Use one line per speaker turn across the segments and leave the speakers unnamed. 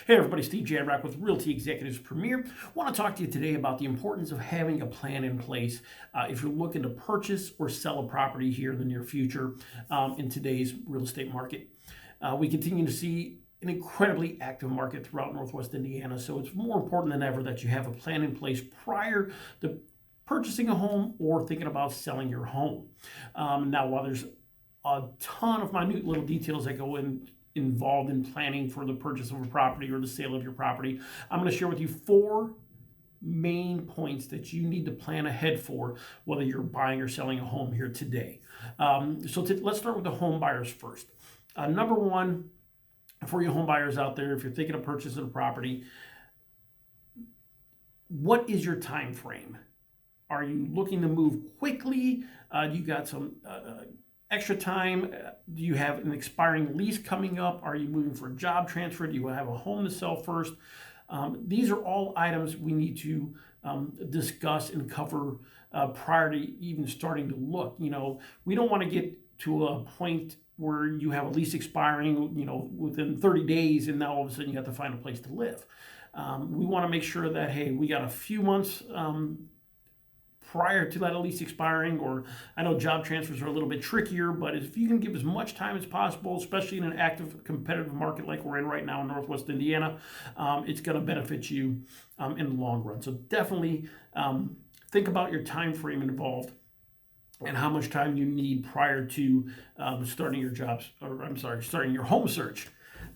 Hey everybody, Steve Jadrock with Realty Executives Premier. I want to talk to you today about the importance of having a plan in place if you're looking to purchase or sell a property here in the near future in today's real estate market. We continue to see an incredibly active market throughout Northwest Indiana, so it's more important than ever that you have a plan in place prior to purchasing a home or thinking about selling your home. Now, while there's a ton of minute little details that go involved in planning for the purchase of a property or the sale of your property, I'm going to share with you 4 main points that you need to plan ahead for whether you're buying or selling a home here today. Let's start with the home buyers first. Number one, for you home buyers out there, if you're thinking of purchasing a property, what is your time frame? Are you looking to move quickly? You got some extra time? Do you have an expiring lease coming up? Are you moving for a job transfer? Do you have a home to sell first? These are all items we need to discuss and cover prior to even starting to look. We don't want to get to a point where you have a lease expiring, within 30 days, and now all of a sudden you have to find a place to live. We want to make sure that, hey, we got a few months prior to that lease expiring, or I know job transfers are a little bit trickier, but if you can give as much time as possible, especially in an active competitive market like we're in right now in Northwest Indiana, it's going to benefit you in the long run. So definitely think about your time frame involved and how much time you need prior to starting your home search.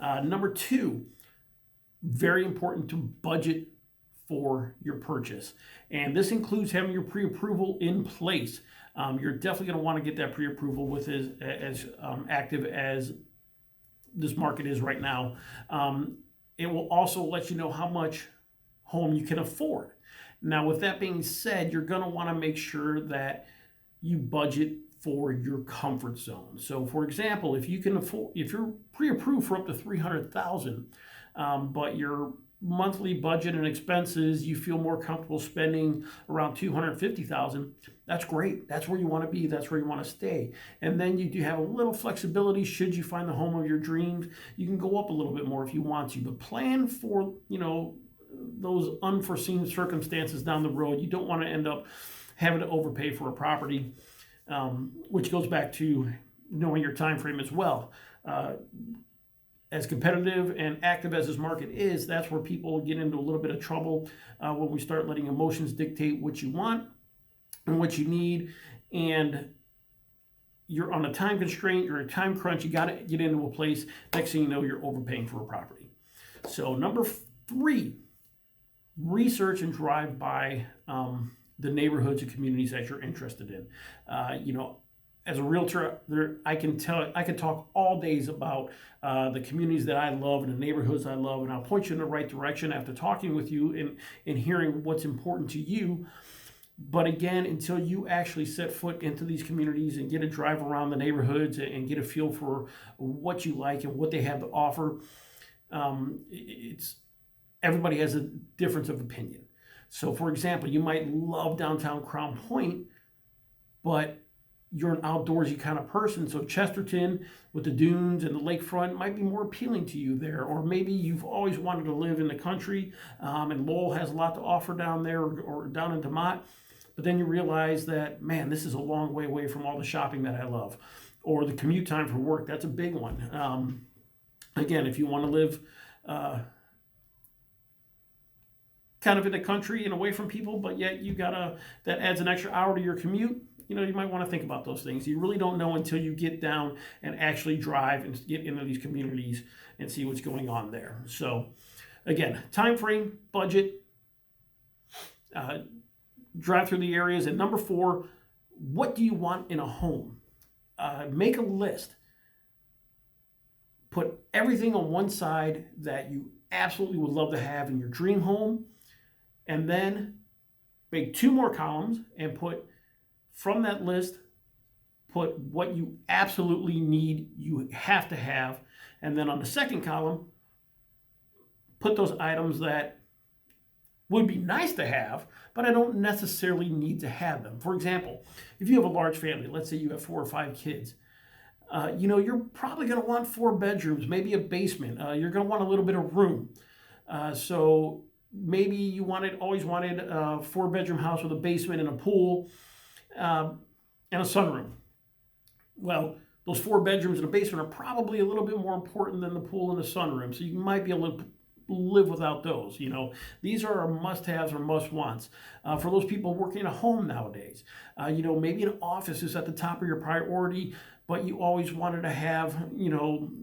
Number 2, very important to budget for your purchase. And this includes having your pre-approval in place. You're definitely going to want to get that pre-approval with as active as this market is right now. It will also let you know how much home you can afford. Now, with that being said, you're going to want to make sure that you budget for your comfort zone. So, for example, if you're pre-approved for up to $300,000, but your monthly budget and expenses, you feel more comfortable spending around $250,000, that's great. That's where you want to be. That's where you want to stay. And then you do have a little flexibility. Should you find the home of your dreams, you can go up a little bit more if you want to. But plan for, those unforeseen circumstances down the road. You don't want to end up having to overpay for a property, which goes back to knowing your time frame as well. As competitive and active as this market is, that's where people get into a little bit of trouble when we start letting emotions dictate what you want and what you need. And you're on a time constraint, you're in a time crunch, you got to get into a place, next thing you know, you're overpaying for a property. So number 3, research and drive by the neighborhoods and communities that you're interested in. As a realtor, I can talk all days about the communities that I love and the neighborhoods I love, and I'll point you in the right direction after talking with you and hearing what's important to you. But again, until you actually set foot into these communities and get a drive around the neighborhoods and get a feel for what you like and what they have to offer, everybody has a difference of opinion. So, for example, you might love downtown Crown Point, but you're an outdoorsy kind of person. So Chesterton with the dunes and the lakefront might be more appealing to you there. Or maybe you've always wanted to live in the country, and Lowell has a lot to offer down there, or down in DeMott. But then you realize that, man, this is a long way away from all the shopping that I love. Or the commute time for work, that's a big one. Again, if you want to live kind of in the country and away from people, but yet that adds an extra hour to your commute, you might want to think about those things. You really don't know until you get down and actually drive and get into these communities and see what's going on there. So again, time frame, budget, drive through the areas. And number 4, what do you want in a home? Make a list. Put everything on one side that you absolutely would love to have in your dream home, and then make 2 more columns and put from that list, put what you absolutely need, you have to have. And then on the second column, put those items that would be nice to have, but I don't necessarily need to have them. For example, if you have a large family, let's say you have 4 or 5 kids, you're probably going to want 4 bedrooms, maybe a basement. You're going to want a little bit of room. So maybe you always wanted a 4-bedroom house with a basement and a pool and a sunroom. Well, those 4 bedrooms and a basement are probably a little bit more important than the pool and the sunroom. So you might be able to live without those. These are our must-haves or must-wants for those people working at home nowadays. Maybe an office is at the top of your priority, but you always wanted to have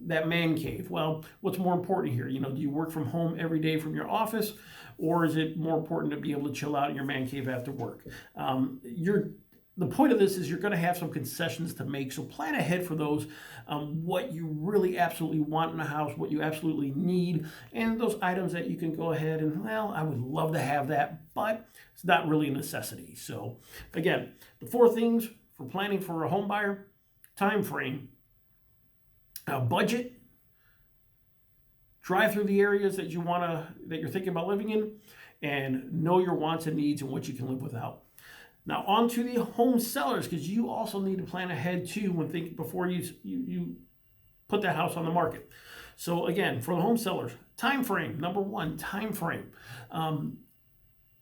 that man cave. Well, what's more important here? Do you work from home every day from your office, or is it more important to be able to chill out in your man cave after work? The point of this is you're going to have some concessions to make, so plan ahead for those, what you really absolutely want in a house, what you absolutely need, and those items that you can go ahead and, well, I would love to have that, but it's not really a necessity. So again, the 4 things for planning for a home buyer: time frame, budget, drive through the areas that you're thinking about living in, and know your wants and needs and what you can live without. Now on to the home sellers, because you also need to plan ahead too before you put that house on the market. So again, for the home sellers, time frame. Number 1, time frame.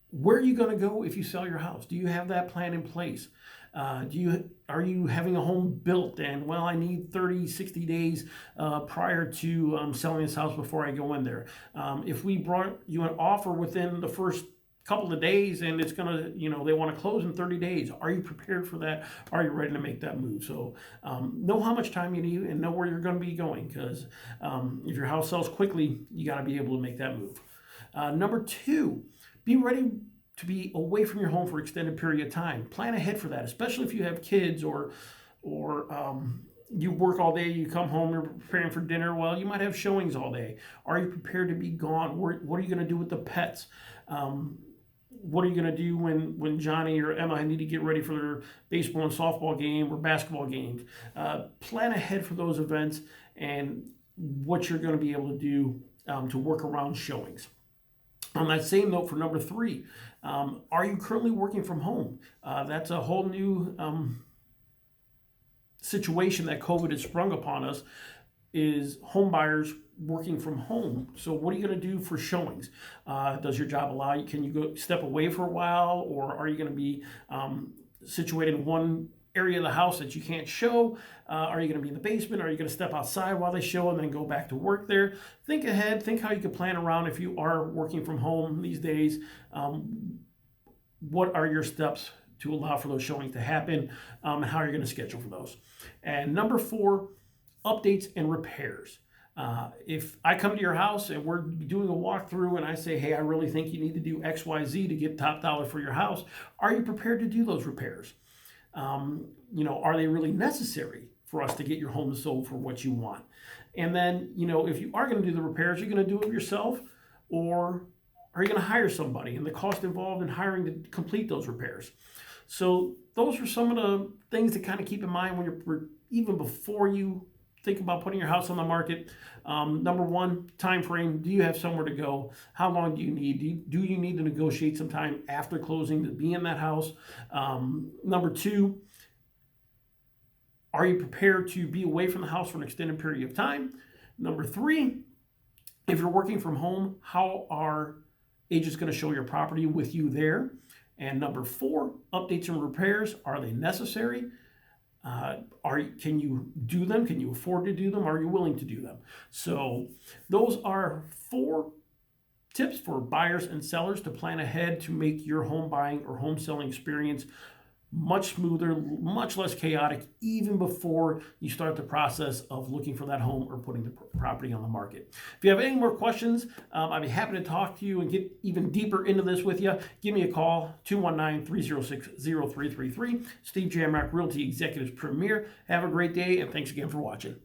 Where are you going to go if you sell your house? Do you have that plan in place? Are you having a home built and, well, I need 30, 60 days prior to selling this house before I go in there? If we brought you an offer within the first couple of days and it's going to, they want to close in 30 days. Are you prepared for that? Are you ready to make that move? So know how much time you need and know where you're going to be going, because if your house sells quickly, you got to be able to make that move. Number 2, be ready to be away from your home for an extended period of time. Plan ahead for that, especially if you have kids or you work all day, you come home, you're preparing for dinner. Well, you might have showings all day. Are you prepared to be gone? What are you going to do with the pets? What are you going to do when Johnny or Emma need to get ready for their baseball and softball game or basketball games? Plan ahead for those events and what you're going to be able to do to work around showings. On that same note, for number 3, are you currently working from home? That's a whole new situation that COVID has sprung upon us, is home buyers working from home. So what are you going to do for showings? Does your job allow you? Can you go step away for a while, or are you going to be situated in one area of the house that you can't show? Are you going to be in the basement? Are you going to step outside while they show and then go back to work there? Think ahead. Think how you can plan around if you are working from home these days. What are your steps to allow for those showings to happen, and how you're going to schedule for those? And number 4, updates and repairs. If I come to your house and we're doing a walkthrough and I say, hey, I really think you need to do X, Y, Z to get top dollar for your house, are you prepared to do those repairs? Are they really necessary for us to get your home sold for what you want? And then, if you are going to do the repairs, you're going to do it yourself, or are you going to hire somebody, and the cost involved in hiring to complete those repairs? So those are some of the things to kind of keep in mind when you're, even before you think about putting your house on the market. Number 1, time frame. Do you have somewhere to go? How long do you need? Do you need to negotiate some time after closing to be in that house? Number 2, are you prepared to be away from the house for an extended period of time? Number 3, if you're working from home, how are agents going to show your property with you there? And number 4, updates and repairs. Are they necessary? Can you do them? Can you afford to do them? Are you willing to do them? So those are 4 tips for buyers and sellers to plan ahead to make your home buying or home selling experience much smoother, much less chaotic, even before you start the process of looking for that home or putting the property on the market. If you have any more questions, I'd be happy to talk to you and get even deeper into this with you. Give me a call, 219-306-0333. Steve Jamrock, Realty Executives Premier. Have a great day, and thanks again for watching.